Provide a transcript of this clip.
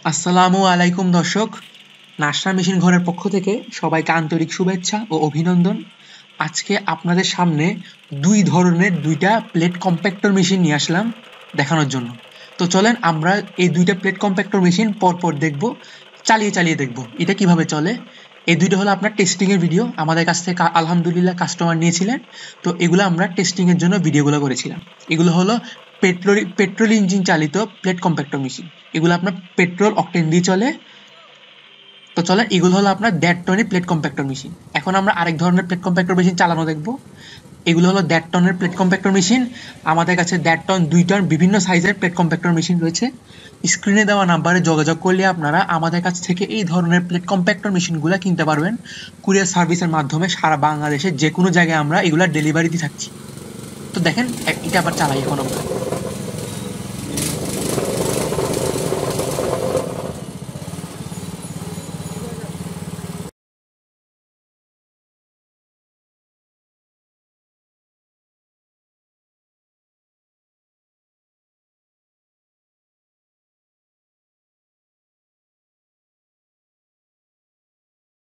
আসসালামু আলাইকুম দর্শক, নাশরা মেশিন ঘরের পক্ষ থেকে সবাইকে আন্তরিক শুভেচ্ছা ও অভিনন্দন। আজকে আপনাদের সামনে দুই ধরনের দুইটা প্লেট কম্প্যাক্টর মেশিন নিয়ে আসলাম দেখানোর জন্য। তো চলেন আমরা এই দুইটা প্লেট কম্প্যাক্টর মেশিন পরপর দেখব, চালিয়ে দেখব এটা কিভাবে চলে। এই দুইটা হলো আপনার টেস্টিং এর ভিডিও, আমাদের কাছ থেকে আলহামদুলিল্লাহ কাস্টমার নিয়েছিলেন, তো এগুলো আমরা টেস্টিং এর জন্য ভিডিওগুলো করেছিলাম। এগুলো হলো পেট্রোল ইঞ্জিন চালিত প্লেট কম্প্যাক্টর মেশিন। এগুলো আপনার পেট্রোল অকটেন দিয়ে চলে। তো চলেন, এগুলো হলো আপনার 1.5 টনের প্লেট কম্প্যাক্টর মেশিন। এখন আমরা আরেক ধরনের প্লেট কম্প্যাক্টর মেশিন চালানো দেখবো। এগুলো হলো 1.5 টনের প্লেট কম্প্যাক্টর মেশিন। আমাদের কাছে 1.5 টন, 2 টন বিভিন্ন সাইজের প্লেট কম্প্যাক্টর মেশিন রয়েছে। স্ক্রিনে দেওয়া নাম্বারে যোগাযোগ করলে আপনারা আমাদের কাছ থেকে এই ধরনের প্লেট কম্প্যাক্টর মেশিনগুলো কিনতে পারবেন। কুরিয়ার সার্ভিসের মাধ্যমে সারা বাংলাদেশে যে কোনো জায়গায় আমরা এগুলা ডেলিভারি দিয়ে থাকছি। তো দেখেন এটা আবার চালাই এখন আমরা।